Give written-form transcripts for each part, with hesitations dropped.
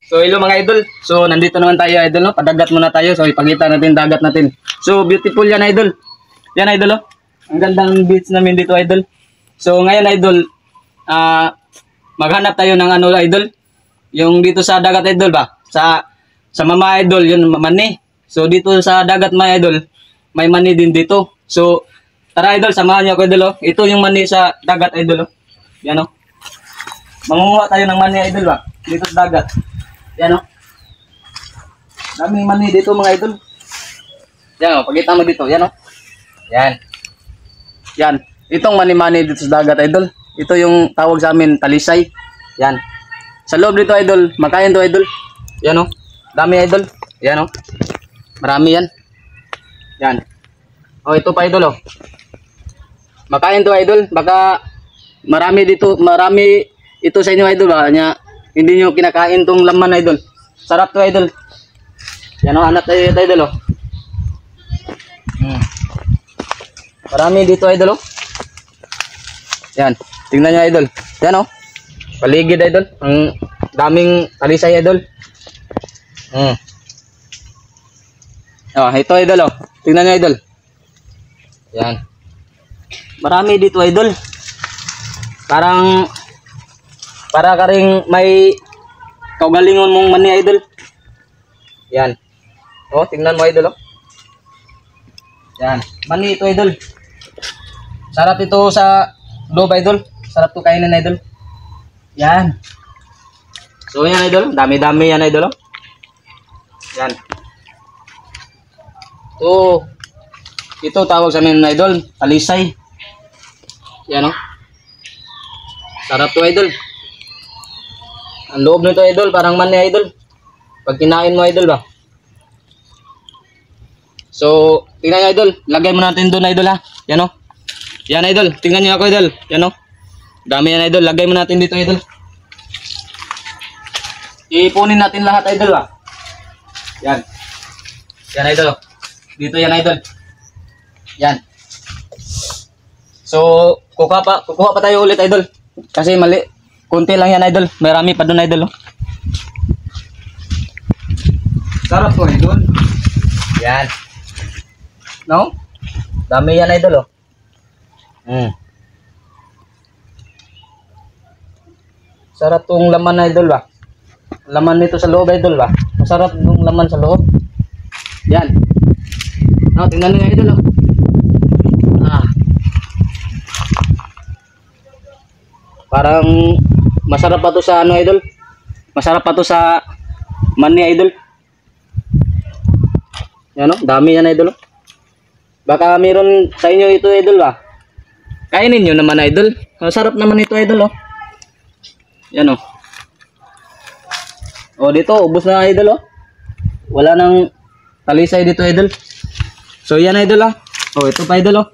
So hello mga idol. So nandito naman tayo idol, no? Padagat muna tayo. So ipakita natin dagat natin. So beautiful yan idol. Yan idol, oh. Ang gandang beach namin dito idol. So ngayon idol, maghanap tayo ng ano idol. Yung dito sa dagat idol ba? Sa mama idol, yun mani. So dito sa dagat mga idol, may mani din dito. So tara idol, samahan niyo ako idol, oh. Ito yung mani sa dagat idol, oh. Yan, oh. Mangunguha tayo ng mani idol ba? Dito sa dagat. Yan, oh. Daming mani dito mga idol. Yan, oh. Pakita mo dito. Yan, oh. Yan. Yan. Itong mani-mani dito sa dagat idol. Ito yung tawag sa amin, talisay. Yan. Sa loob dito idol, makain to idol. Yan, oh. Dami idol. Yan, oh. Marami yan. Yan. Oh, ito pa idol, oh. Makain to idol. Baka marami dito, marami ito sa inyo idol ba? Nya hindi nyo kinakain tong laman idol. Sarap to idol. Yan, oh, hanap tayo ito idol, oh. Marami dito idol, oh. Yan, tingnan nyo idol. Yan, oh. Paligid idol. Ang daming talisay idol. Oh, ito idol, oh. Tingnan nyo idol. Yan. Marami dito idol. Para ka ring may kaugalingon mong mani idol. Yan. Oh, tingnan mo idol, oh. Yan. Mani ito idol. Sarap ito sa loob idol. Sarap to kainin idol. Yan. So yan idol. Dami-dami yan idol, oh. Yan. So, ito tawag sa amin idol, talisay. Yan, oh. Sarap to idol. Ang loob nito idol, parang mani idol. Pag kinain mo idol ba. So, tingnan nyo idol. Lagay mo natin doon idol ha. Yan, oh. Yan idol. Tingnan nyo ako idol. Yan, oh. Dami yan idol. Lagay mo natin dito idol. Ipunin natin lahat idol ba. Yan. Yan idol, oh. Dito yan idol. Yan. So, kukuha pa tayo ulit idol. Kasi mali. Kunti lang yan idol. Marami pa doon idol, oh. Sarap to idol. Yan. No? Dami yan idol, oh. Sarap tong laman idol ba. Laman nito sa loob idol ba. Masarap tong laman sa loob. Yan. No, tingnan niyo idol, oh. Parang masarap pa to sa ano idol. Masarap pa to sa mani idol. Yan, oh, dami yan idol, oh. Baka meron sa inyo ito idol ba. Kainin nyo naman idol. Masarap naman ito idol, oh. Yan, oh. Oh, dito ubos na idol, oh. Wala nang talisay dito idol. So yan idol, ah. Oh, ito pa idol, oh.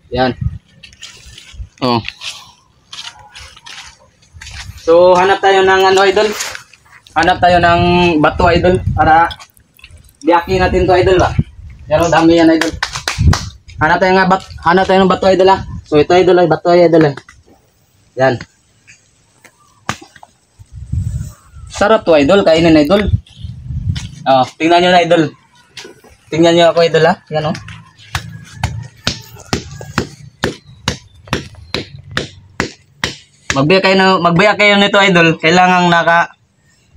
Yan. Oh. So, hanap tayo ng ano idol. Hanap tayo ng bato idol para biyakin natin to idol ba. Pero dami yan idol. Hanap tayo ng bato idol, ah. So, ito idol ay bato idol, eh. Yan. Sarap to idol, kainin idol. Oh, tingnan nyo na idol. Tingnan nyo ako idol, ah. Yan, oh. Magbaya kayo nito idol. Kailangan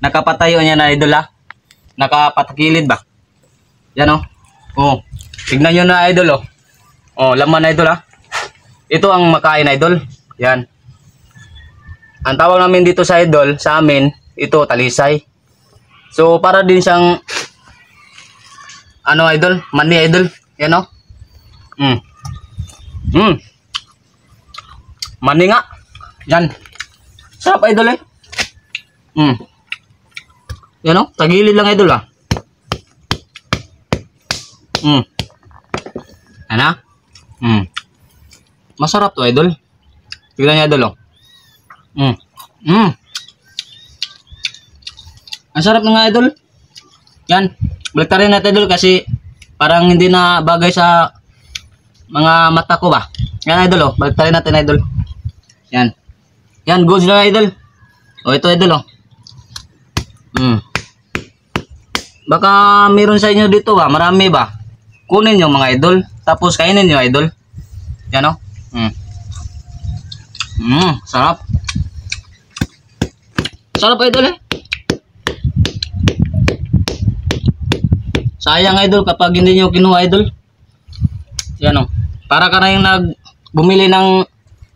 nakapatayo niya na idol, ha. Nakapatakilid ba. Yan, oh. Oh. Tignan nyo na idol, oh. Oh, laman idol, ha. Ito ang makain idol. Yan. Ang tawag namin dito sa idol, sa amin, ito talisay. So para din siyang ano idol, mani idol. Yan, oh. Mani nga. Yan. Sarap idol, eh. Yan, oh. Tagilid lang idol, ah. Ano? Masarap to idol. Tignan niya idol, oh. Ang sarap ng idol. Yan. Baliktarin natin idol kasi parang hindi na bagay sa mga mata ko ba. Yan idol, oh. Baliktarin natin idol. Yan. Yan, goods na idol. O ito idol, oh. Mm. Baka meron sa inyo dito ba? Marami ba? Kunin nyo mga idol. Tapos kainin nyo idol. Yan o. Sarap. Sarap idol eh. Sayang idol kapag hindi nyo kinuha idol. Yan o. Para ka na yung bumili ng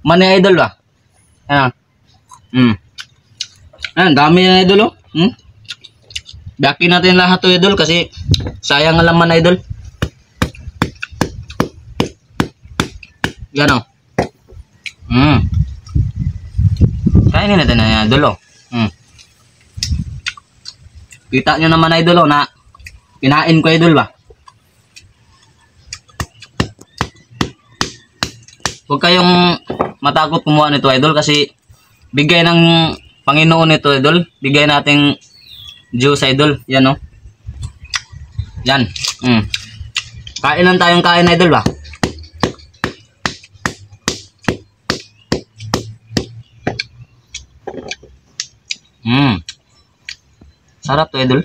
mani idol ba? Yan o. Ayan, dami yan idol oh. Biyakin natin lahat to idol kasi sayang ang laman idol. Yan oh. Kainin natin na yan idol oh. Kita nyo naman idol oh na kinain ko idol ba. Huwag kayong matakot kumuha nito idol kasi bigay ng Panginoon nito idol. Bigay nating juice idol. Yan oh. Yan. Kain lang tayong kain idol ba. Sarap to idol.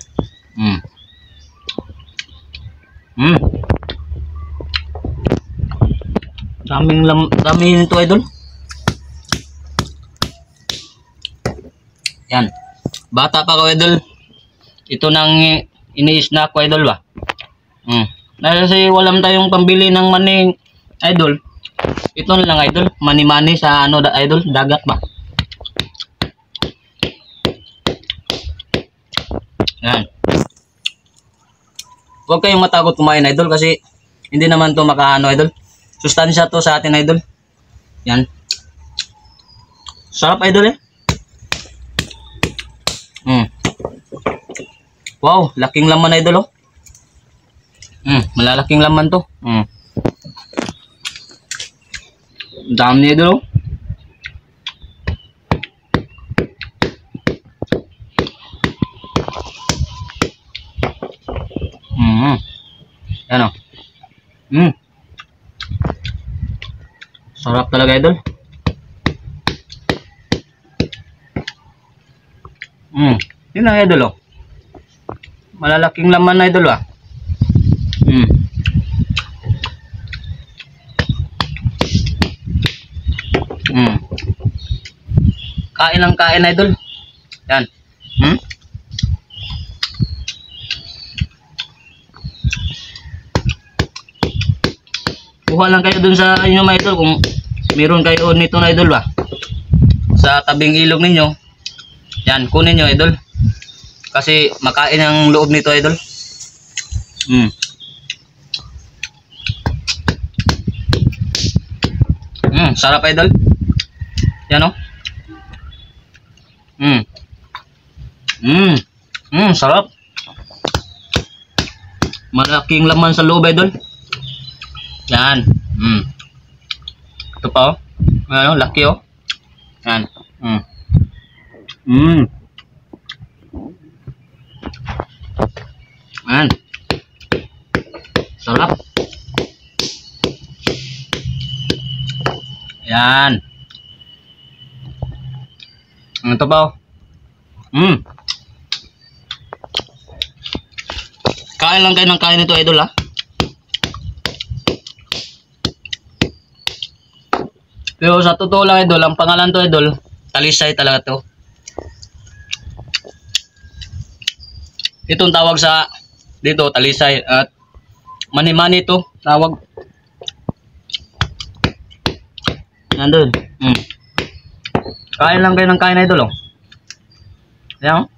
Dami nito idol. Yan. Bata pa ko idol. Ito nang ini-snack ko idol ba. Kasi walang tayong pambili ng mani idol. Ito na lang idol. Mani-mani sa ano idol, dagat ba. Yan. Huwag kayong matakot kumain idol kasi hindi naman to makaano idol. Sustansya to sa atin idol. Yan. Sarap idol eh. Wow, laking laman idol oh. Malalaking laman to. Dami ni idol oh. Yan oh. Sarap talaga idol. Yun ang idol oh. Malalaking laman na idol ah. Kain lang kain idol. Yan. Kuha lang kayo dun sa inyo mga idol kung meron kayo nito na idol ba. Sa tabing ilog ninyo. Yan, kunin nyo idol. Kasi makain ang loob nito idol. Sarap idol. Yan o. Sarap. Malaking laman sa loob idol. Yan. Ito pa oh. Ano, laki oh. Yan. Yan. Sarap. Yan. Ito pa oh. Kain lang kayo ng kain ito idol ha. Pero sa totoo lang idol, ang pangalan to idol, talisay talaga to. Itong tawag sa dito, talisay at mani-mani to tawag. Nandun. Kain lang kayo ng kain idol oh. Ayan oh.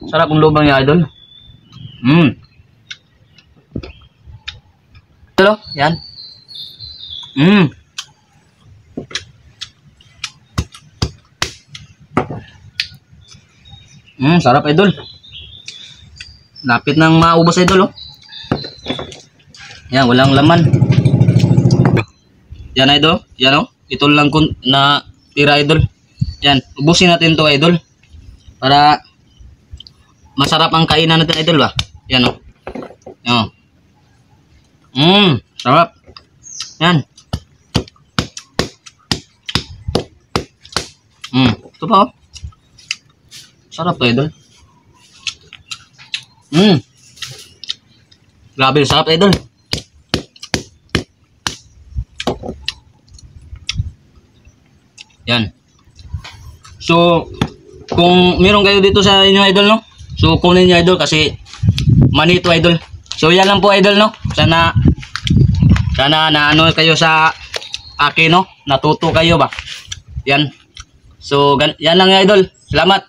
Sarap ang lubang niya idol. Idol oh. Yan. Sarap idol. Lapit nang maubos idol oh. Yan, walang laman. Yan idol, yan oh. Ito lang na tira idol. Yan, ubusin natin to idol. Para masarap ang kainan natin idol ba. Yan oh. Yan. Sarap. Yan. Ito pa oh. Sarap to, idol. Grabe, sarap, idol. Yan. So, kung meron kayo dito sa inyo, idol, no? So, kunin niyo, idol, kasi manito, idol. So, yan lang po, idol, no? Sana na ano kayo sa akin, no? Natuto kayo ba? Yan. So, yan lang, idol. Salamat.